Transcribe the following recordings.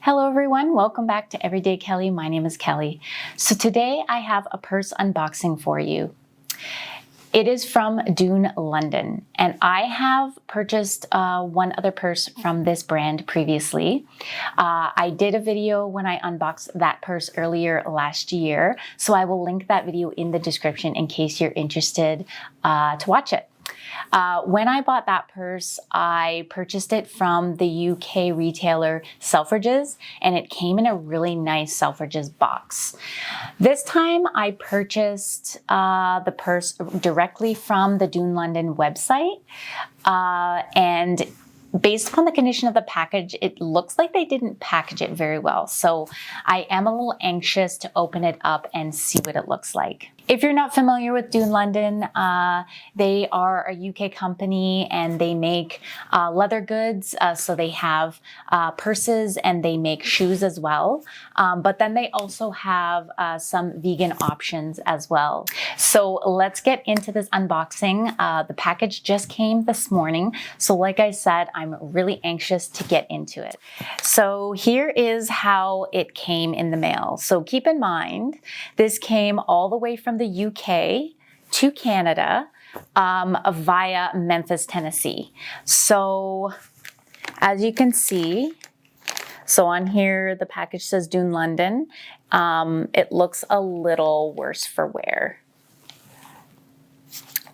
Hello everyone, welcome back to Everyday Kelly. My name is Kelly. So today I have a purse unboxing for you. It is from Dune London, and I have purchased one other purse from this brand previously. I did a video when I unboxed that purse earlier last year, so I will link that video in the description in case you're interested to watch it. When I bought that purse, I purchased it from the UK retailer Selfridges, and it came in a really nice Selfridges box. This time I purchased the purse directly from the Dune London website, and based upon the condition of the package, it looks like they didn't package it very well. So I am a little anxious to open it up and see what it looks like. If you're not familiar with Dune London, they are a UK company and they make leather goods. So they have purses and they make shoes as well. But then they also have some vegan options as well. So let's get into this unboxing. The package just came this morning. So like I said, I'm really anxious to get into it. So here is how it came in the mail. So keep in mind, this came all the way from the UK to Canada via Memphis, Tennessee. So as you can see, so on here, the package says Dune London. It looks a little worse for wear.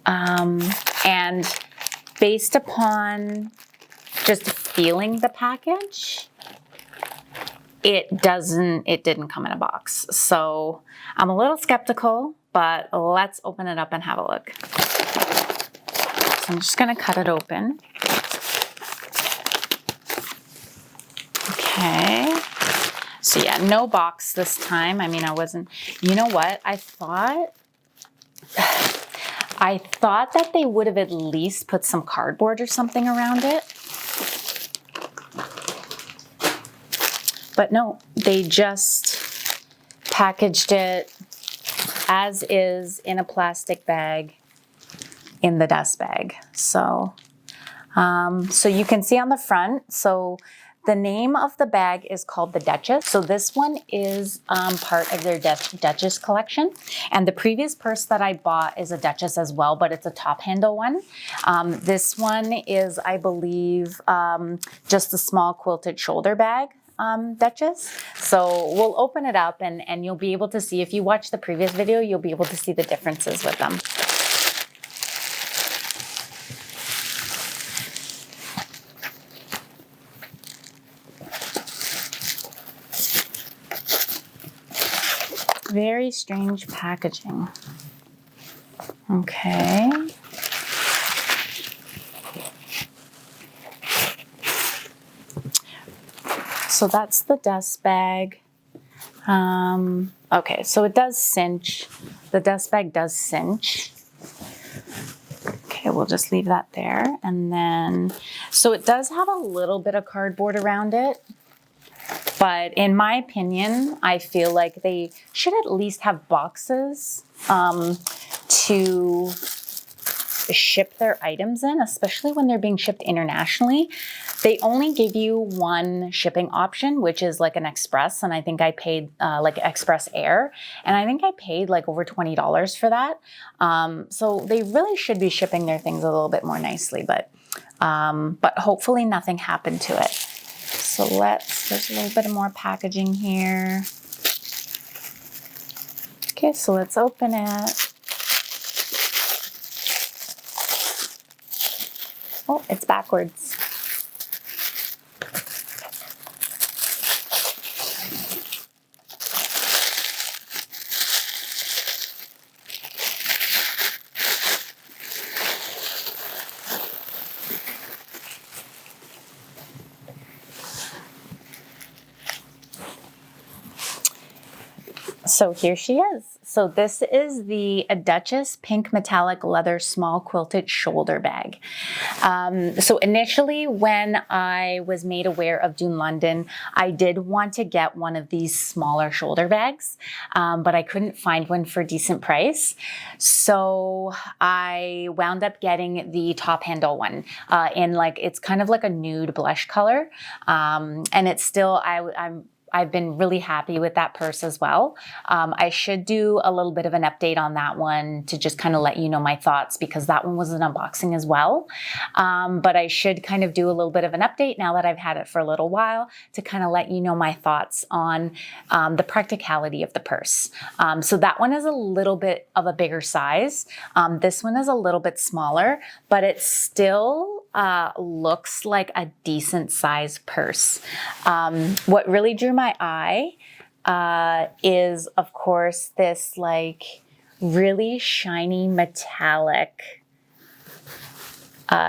And based upon just feeling the package, it didn't come in a box. So I'm a little skeptical, but let's open it up and have a look. So I'm just gonna cut it open. Okay. So yeah, no box this time. I mean, you know what? I thought that they would have at least put some cardboard or something around it. But no, they just packaged it as is in a plastic bag in the dust bag. So, so you can see on the front, so the name of the bag is called the Duchess. So this one is part of their Duchess collection. And the previous purse that I bought is a Duchess as well, but it's a top handle one. This one is, I believe, just a small quilted shoulder bag. Duchess. So we'll open it up and you'll be able to see, if you watch the previous video, you'll be able to see the differences with them. Very strange packaging. Okay. So that's the dust bag. Okay, so it does cinch. The dust bag does cinch. Okay, we'll just leave that there. And then, so it does have a little bit of cardboard around it. But in my opinion, I feel like they should at least have boxes to ship their items in, especially when they're being shipped internationally. They only give you one shipping option, which is like an express. And I think I paid like express air. And I think I paid like over $20 for that. So they really should be shipping their things a little bit more nicely, but hopefully nothing happened to it. So there's a little bit more packaging here. Okay, so let's open it. Oh, it's backwards. So here she is. So this is the Duchess Pink Metallic Leather Small Quilted Shoulder Bag. So initially when I was made aware of Dune London, I did want to get one of these smaller shoulder bags, but I couldn't find one for a decent price. So I wound up getting the top handle one in it's kind of like a nude blush color. And it's still, I've been really happy with that purse as well. I should do a little bit of an update on that one to just kind of let you know my thoughts, because that one was an unboxing as well. But I should kind of do a little bit of an update now that I've had it for a little while to kind of let you know my thoughts on the practicality of the purse. So that one is a little bit of a bigger size. This one is a little bit smaller, but it still looks like a decent size purse. What really drew my eye is, of course, this really shiny metallic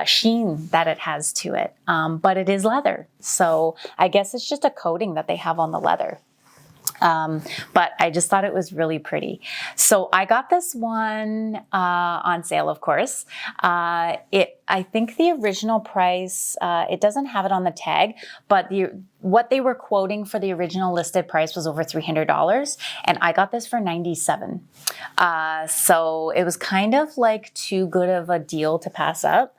sheen that it has to it, but it is leather. So I guess it's just a coating that they have on the leather. But I just thought it was really pretty. So I got this one on sale, of course. I think the original price, it doesn't have it on the tag, but what they were quoting for the original listed price was over $300, and I got this for $97. So it was kind of too good of a deal to pass up.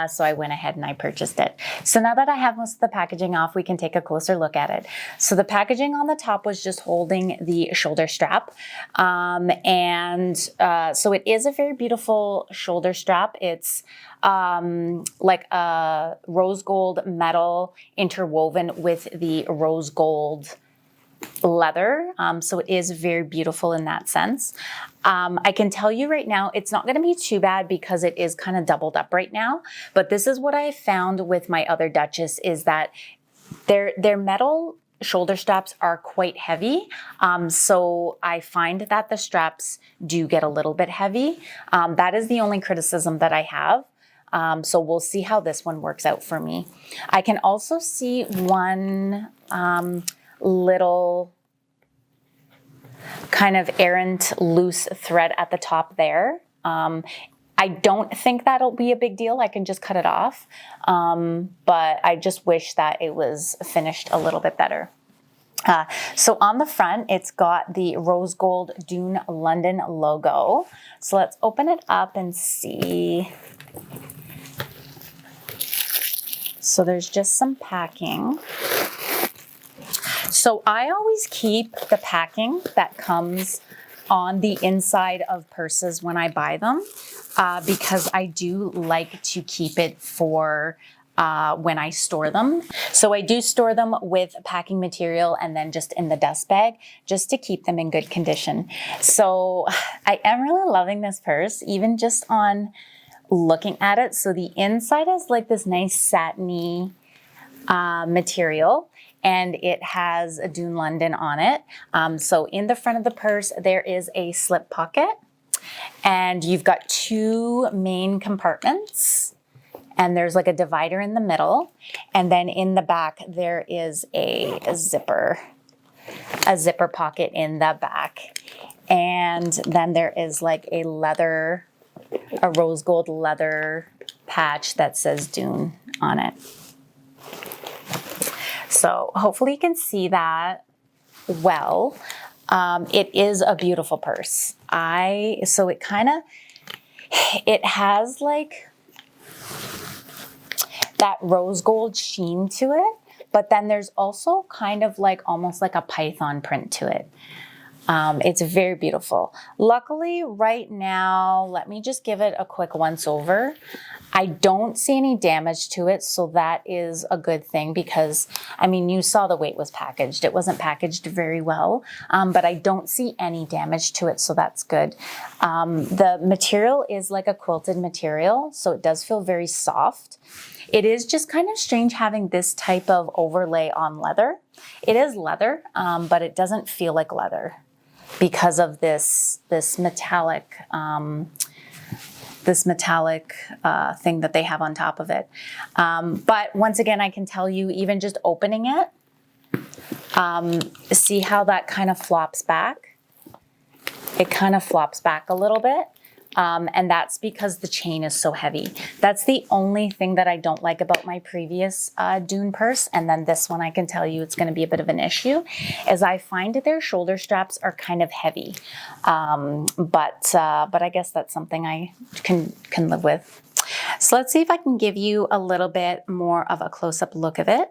So I went ahead and I purchased it. So now that I have most of the packaging off, we can take a closer look at it. So the packaging on the top was just holding the shoulder strap. So it is a very beautiful shoulder strap. It's like a rose gold metal interwoven with the rose gold leather. So it is very beautiful in that sense. I can tell you right now, it's not going to be too bad because it is kind of doubled up right now. But this is what I found with my other Duchess, is that their metal shoulder straps are quite heavy. So I find that the straps do get a little bit heavy. That is the only criticism that I have. So we'll see how this one works out for me. I can also see one little kind of errant loose thread at the top there. I don't think that'll be a big deal. I can just cut it off. But I just wish that it was finished a little bit better. So on the front, it's got the rose gold Dune London logo. So let's open it up and see. So there's just some packing. So I always keep the packing that comes on the inside of purses when I buy them, because I do like to keep it for when I store them. So I do store them with packing material and then just in the dust bag, just to keep them in good condition. So I am really loving this purse, even just on looking at it. So the inside is this nice satiny material, and it has a Dune London on it. So in the front of the purse, there is a slip pocket, and you've got two main compartments, and there's a divider in the middle. And then in the back, there is a zipper pocket in the back. And then there is a rose gold leather patch that says Dune on it. So hopefully you can see that well. It is a beautiful purse. So it has that rose gold sheen to it, but then there's also kind of almost like a python print to it. It's very beautiful. Luckily, right now, let me just give it a quick once over. I don't see any damage to it, so that is a good thing because, you saw the way it was packaged. It wasn't packaged very well, but I don't see any damage to it, so that's good. The material is like a quilted material, so it does feel very soft. It is just kind of strange having this type of overlay on leather. It is leather, but it doesn't feel like leather because of this metallic thing that they have on top of it. But once again, I can tell you, even just opening it, see how that kind of flops back. it kind of flops back a little bit. And that's because the chain is so heavy. That's the only thing that I don't like about my previous Dune purse. And then this one, I can tell you it's going to be a bit of an issue, is I find their shoulder straps are kind of heavy. But I guess that's something I can live with. So let's see if I can give you a little bit more of a close-up look of it.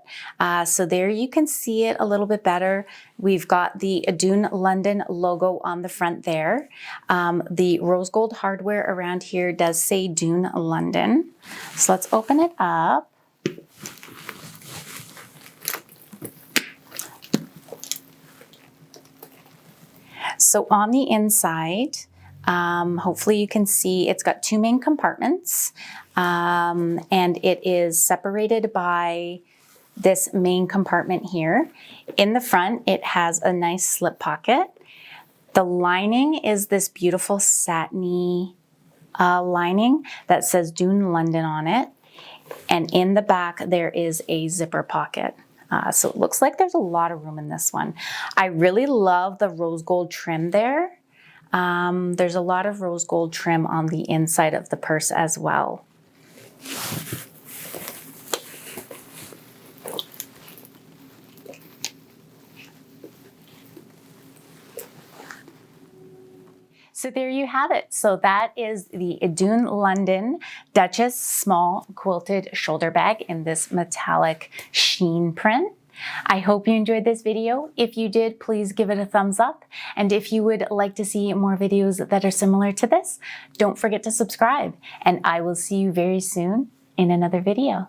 So there you can see it a little bit better. We've got the Dune London logo on the front there. The rose gold hardware around here does say Dune London. So let's open it up. So on the inside, hopefully you can see it's got two main compartments, and it is separated by this main compartment here. In the front, it has a nice slip pocket. The lining is this beautiful satiny lining that says Dune London on it. And in the back, there is a zipper pocket. So it looks like there's a lot of room in this one. I really love the rose gold trim there. There's a lot of rose gold trim on the inside of the purse as well. So there you have it. So that is the Dune London Duchess small quilted shoulder bag in this metallic sheen print. I hope you enjoyed this video. If you did, please give it a thumbs up. And if you would like to see more videos that are similar to this, don't forget to subscribe. And I will see you very soon in another video.